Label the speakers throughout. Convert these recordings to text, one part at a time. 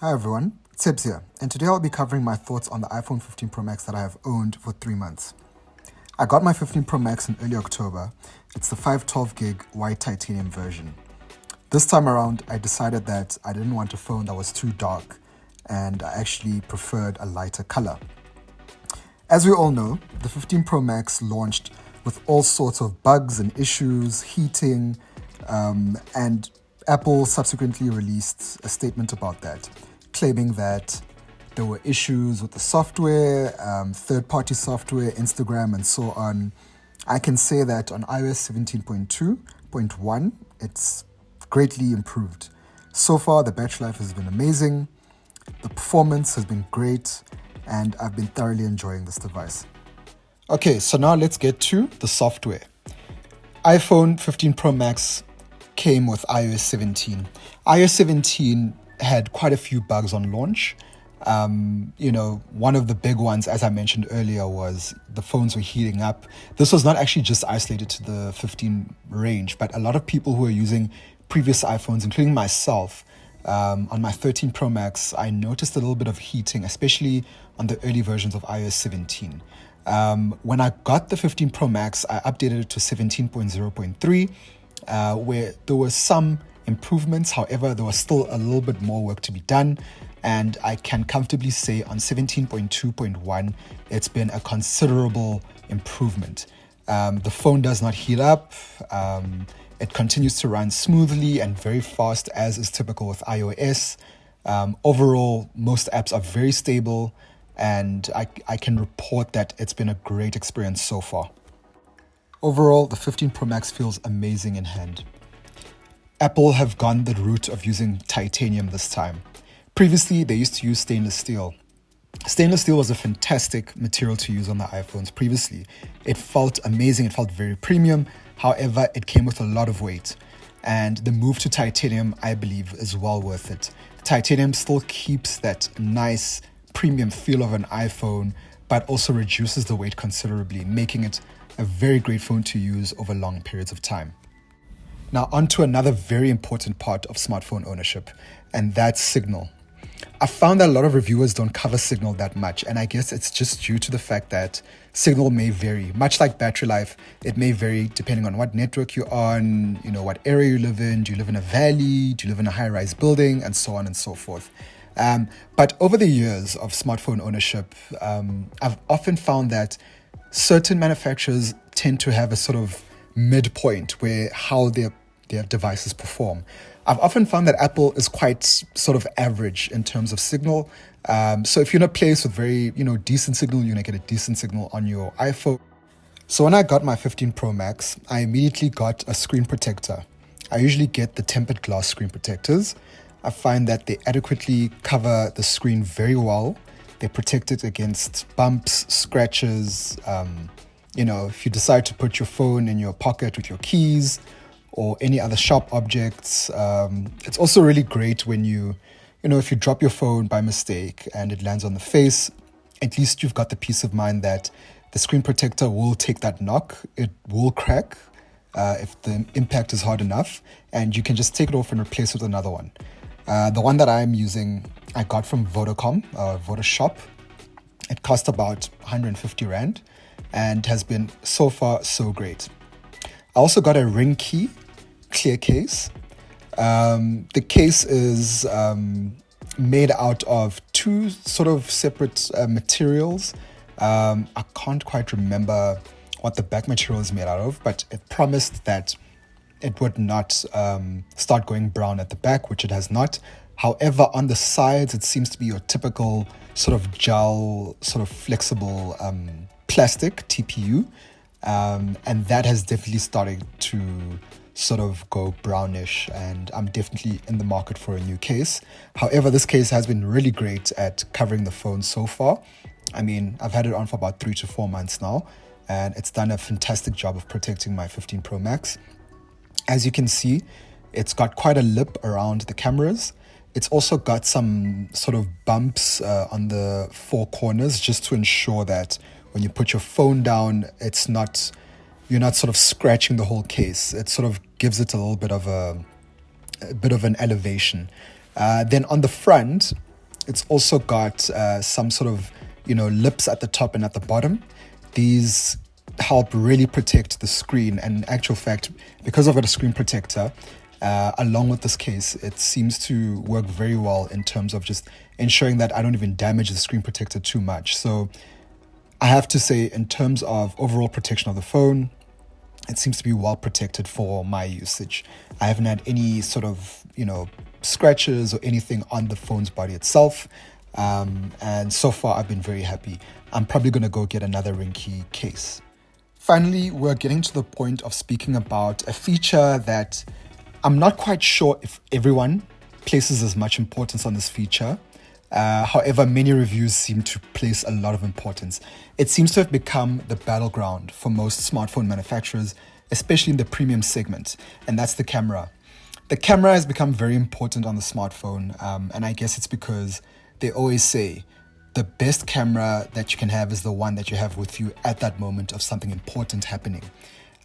Speaker 1: Hi everyone, it's Tibbs here, and today I'll be covering my thoughts on the iPhone 15 Pro Max that I have owned for 3 months. I got my 15 Pro Max in early October. It's the 512 gig white titanium version. This time around, I decided that I didn't want a phone that was too dark, and I actually preferred a lighter color. As we all know, the 15 Pro Max launched with all sorts of bugs and issues, heating, and Apple subsequently released a statement about that, claiming that there were issues with the software, third-party software, Instagram, and so on. I can say that on iOS 17.2.1, it's greatly improved. So far, the battery life has been amazing, the performance has been great, and I've been thoroughly enjoying this device. Okay, so now let's get to the software. iPhone 15 Pro Max came with iOS 17. iOS 17 had quite a few bugs on launch. One of the big ones, as I mentioned earlier, was the phones were heating up. This was not actually just isolated to the 15 range, but a lot of people who were using previous iPhones, including myself, on my 13 Pro Max, I noticed a little bit of heating, especially on the early versions of iOS 17. When I got the 15 Pro Max, I updated it to 17.0.3, where there were some improvements. However, there was still a little bit more work to be done. And I can comfortably say on 17.2.1, it's been a considerable improvement. The phone does not heat up. It continues to run smoothly and very fast, as is typical with iOS. Overall, most apps are very stable, and I can report that it's been a great experience so far. Overall, the 15 Pro Max feels amazing in hand. Apple have gone the route of using titanium this time. Previously, they used to use stainless steel. Stainless steel was a fantastic material to use on the iPhones previously. It felt amazing, it felt very premium. However, it came with a lot of weight. And the move to titanium, I believe, is well worth it. Titanium still keeps that nice premium feel of an iPhone, but also reduces the weight considerably, making it a very great phone to use over long periods of time. Now, on to another very important part of smartphone ownership, and that's signal. I found that a lot of reviewers don't cover signal that much, and I guess it's just due to the fact that signal may vary. Much like battery life, it may vary depending on what network you're on, what area you live in. Do you live in a valley? Do you live in a high-rise building? And so on and so forth. But over the years of smartphone ownership, I've often found that certain manufacturers tend to have a sort of midpoint where how their devices perform. I've often found that Apple is quite sort of average in terms of signal. So if you're in a place with very, decent signal, you're going to get a decent signal on your iPhone. So when I got my 15 Pro Max, I immediately got a screen protector. I usually get the tempered glass screen protectors. I find that they adequately cover the screen very well. They protect it against bumps, scratches. If you decide to put your phone in your pocket with your keys or any other sharp objects, it's also really great when if you drop your phone by mistake and it lands on the face, at least you've got the peace of mind that the screen protector will take that knock. It will crack if the impact is hard enough, and you can just take it off and replace it with another one. The one that I'm using, I got from Vodacom, Vodoshop. It cost about 150 Rand and has been so far so great. I also got a Ring Key clear case. The case is made out of two sort of separate materials. I can't quite remember what the back material is made out of, but it promised that it would not start going brown at the back, which it has not. However, on the sides, it seems to be your typical sort of gel, sort of flexible plastic TPU. And that has definitely started to sort of go brownish, and I'm definitely in the market for a new case. However, this case has been really great at covering the phone so far. I mean, I've had it on for about 3 to 4 months now, and it's done a fantastic job of protecting my 15 Pro Max. As you can see, it's got quite a lip around the cameras. It's also got some sort of bumps on the four corners, just to ensure that when you put your phone down, you're not sort of scratching the whole case. It sort of gives it a little bit of an elevation. Then on the front, It's also got some sort of, lips at the top and at the bottom. These help really protect the screen. And in actual fact, because I've got a screen protector, along with this case, it seems to work very well in terms of just ensuring that I don't even damage the screen protector too much. So I have to say, in terms of overall protection of the phone, it seems to be well protected for my usage. I haven't had any sort of, scratches or anything on the phone's body itself. And so far, I've been very happy. I'm probably going to go get another Rinky case. Finally, we're getting to the point of speaking about a feature that I'm not quite sure if everyone places as much importance on this feature. However, many reviews seem to place a lot of importance. It seems to have become the battleground for most smartphone manufacturers, especially in the premium segment, and that's the camera. The camera has become very important on the smartphone, and I guess it's because they always say the best camera that you can have is the one that you have with you at that moment of something important happening.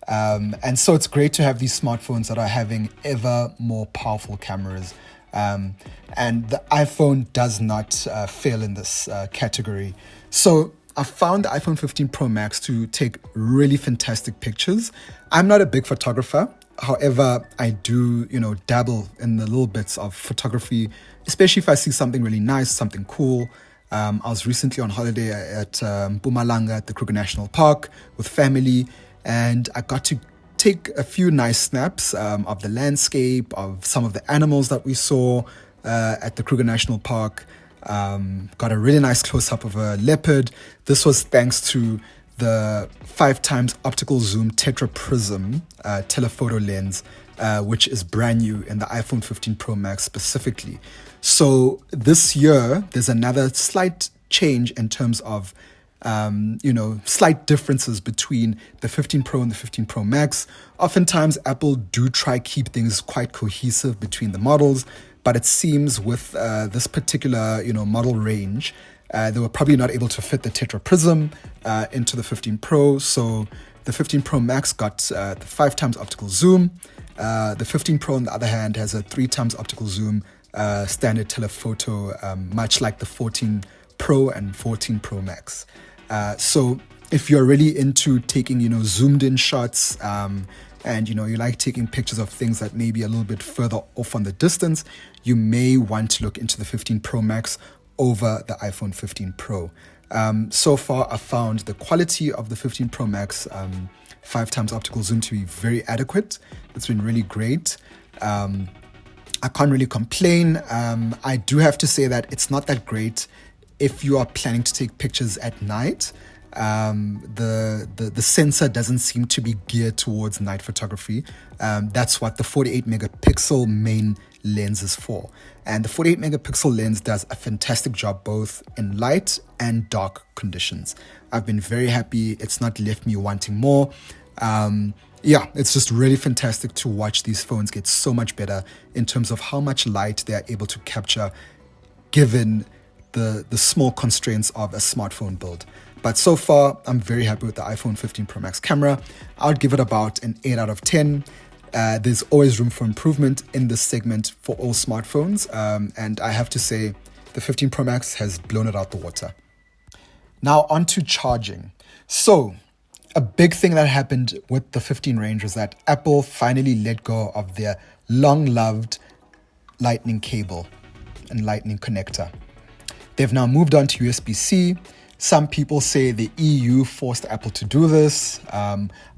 Speaker 1: And so it's great to have these smartphones that are having ever more powerful cameras. And the iPhone does not fail in this category. So I found the iPhone 15 Pro Max to take really fantastic pictures. I'm not a big photographer. However, I do, dabble in the little bits of photography, especially if I see something really nice, something cool. I was recently on holiday at Mpumalanga at the Kruger National Park with family, and I got to take a few nice snaps of the landscape, of some of the animals that we saw at the Kruger National Park. Got a really nice close-up of a leopard. This was thanks to the 5x optical zoom tetra prism telephoto lens, which is brand new in the iPhone 15 Pro Max specifically. So this year, there's another slight change in terms of slight differences between the 15 Pro and the 15 Pro Max. Oftentimes, Apple do try keep things quite cohesive between the models, but it seems with this particular, model range, they were probably not able to fit the Tetra Prism into the 15 Pro. So the 15 Pro Max got the 5x optical zoom. The 15 Pro, on the other hand, has a 3x optical zoom standard telephoto, much like the 14 Pro and 14 Pro Max. So if you're really into taking, zoomed in shots, and, you like taking pictures of things that may be a little bit further off on the distance, you may want to look into the 15 Pro Max over the iPhone 15 Pro. So far, I found the quality of the 15 Pro Max 5x optical zoom to be very adequate. It's been really great. I can't really complain. I do have to say that it's not that great if you are planning to take pictures at night. The sensor doesn't seem to be geared towards night photography. That's what the 48 megapixel main lens is for. And the 48 megapixel lens does a fantastic job both in light and dark conditions. I've been very happy. It's not left me wanting more. It's just really fantastic to watch these phones get so much better in terms of how much light they are able to capture given the small constraints of a smartphone build. But so far, I'm very happy with the iPhone 15 Pro Max camera. I would give it about an 8 out of 10. There's always room for improvement in this segment for all smartphones. And I have to say, the 15 Pro Max has blown it out the water. Now on to charging. So a big thing that happened with the 15 range was that Apple finally let go of their long-loved Lightning cable and Lightning connector. They've now moved on to USB-C. Some people say the EU forced Apple to do this.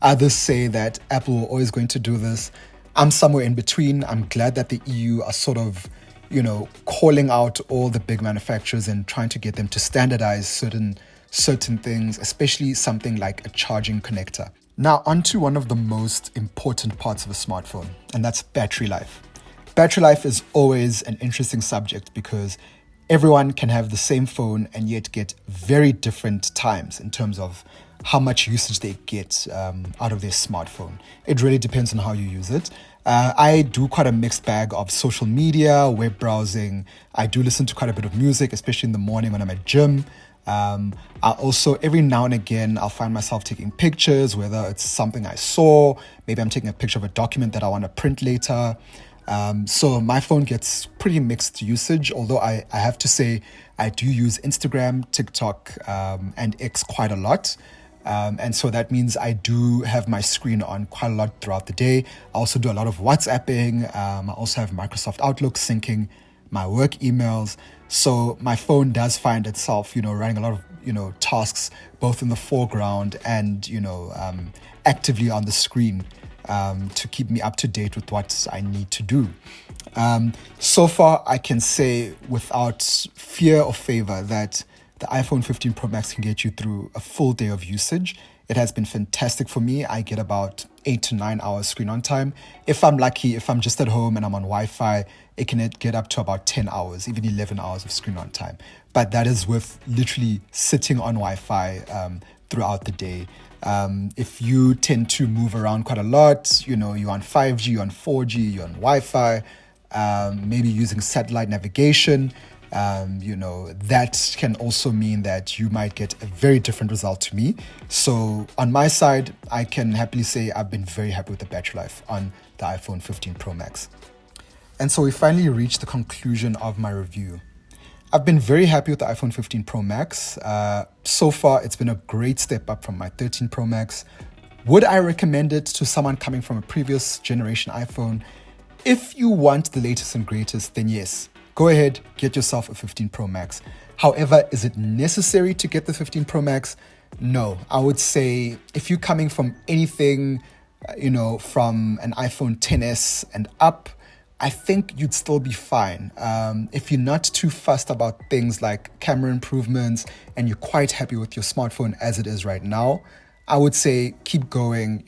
Speaker 1: Others say that Apple were always going to do this. I'm somewhere in between. I'm glad that the EU are sort of, calling out all the big manufacturers and trying to get them to standardize certain things, especially something like a charging connector. Now, on to one of the most important parts of a smartphone, and that's battery life. Battery life is always an interesting subject because everyone can have the same phone and yet get very different times in terms of how much usage they get out of their smartphone. It really depends on how you use it. I do quite a mixed bag of social media, web browsing. I do listen to quite a bit of music, especially in the morning when I'm at gym. I also, every now and again, I'll find myself taking pictures, whether it's something I saw, maybe I'm taking a picture of a document that I want to print later. So my phone gets pretty mixed usage, although I have to say I do use Instagram, TikTok, and X quite a lot. And so that means I do have my screen on quite a lot throughout the day. I also do a lot of WhatsApping. I also have Microsoft Outlook syncing my work emails. So my phone does find itself, running a lot of, tasks both in the foreground and, actively on the screen to keep me up to date with what I need to do. So far, I can say without fear or favor that the iPhone 15 Pro Max can get you through a full day of usage. It has been fantastic for me. I get about 8 to 9 hours screen on time. If I'm lucky, if I'm just at home and I'm on Wi-Fi, it can get up to about 10 hours, even 11 hours of screen on time. But that is with literally sitting on Wi-Fi throughout the day. If you tend to move around quite a lot, you're on 5G, you're on 4G, you're on Wi-Fi, maybe using satellite navigation, that can also mean that you might get a very different result to me. So on my side, I can happily say I've been very happy with the battery life on the iPhone 15 Pro Max. And so we finally reached the conclusion of my review. I've been very happy with the iPhone 15 Pro Max. So far, it's been a great step up from my 13 Pro Max. Would I recommend it to someone coming from a previous generation iPhone? If you want the latest and greatest, then yes, go ahead, get yourself a 15 Pro Max. However, is it necessary to get the 15 Pro Max? No, I would say if you're coming from anything, from an iPhone XS and up, I think you'd still be fine. If you're not too fussed about things like camera improvements and you're quite happy with your smartphone as it is right now, I would say keep going,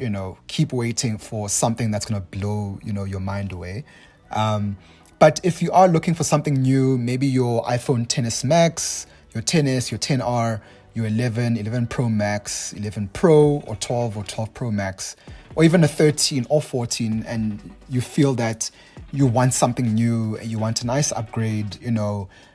Speaker 1: keep waiting for something that's going to blow, your mind away. But if you are looking for something new, maybe your iPhone XS Max, your XS, your XR, your 11, 11 Pro Max, 11 Pro or 12 Pro Max, or even a 13 or 14, and you feel that you want something new, you want a nice upgrade,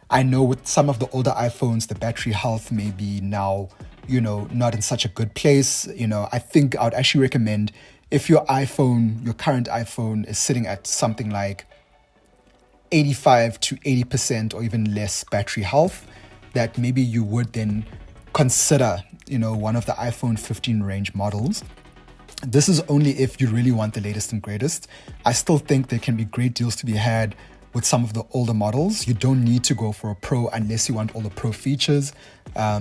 Speaker 1: I know with some of the older iPhones, the battery health may be now, not in such a good place. I think I would actually recommend if your current iPhone is sitting at something like 85 to 80% or even less battery health, that maybe you would then consider, one of the iPhone 15 range models. This is only if you really want the latest and greatest. I still think there can be great deals to be had with some of the older models. You don't need to go for a Pro unless you want all the Pro features,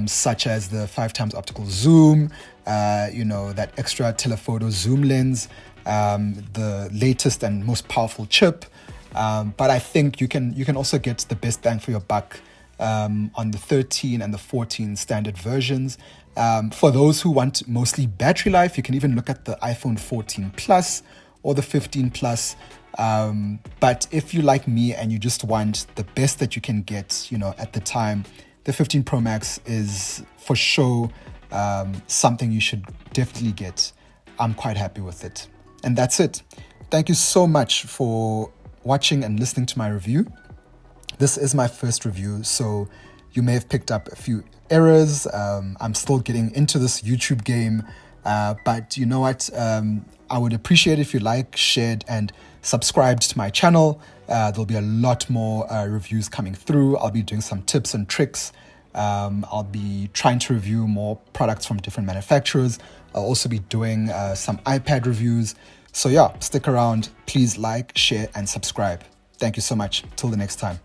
Speaker 1: such as the 5x optical zoom, that extra telephoto zoom lens, the latest and most powerful chip. But I think you can also get the best bang for your buck on the 13 and the 14 standard versions. For those who want mostly battery life, you can even look at the iPhone 14 Plus or the 15 Plus. But if you like me and you just want the best that you can get, at the time, the 15 Pro Max is for sure something you should definitely get. I'm quite happy with it. And that's it. Thank you so much for watching and listening to my review. This is my first review, so you may have picked up a few errors. I'm still getting into this YouTube game, but you know what? I would appreciate if you shared, and subscribed to my channel. There'll be a lot more reviews coming through. I'll be doing some tips and tricks. I'll be trying to review more products from different manufacturers. I'll also be doing some iPad reviews. So yeah, stick around. Please share, and subscribe. Thank you so much. Till the next time.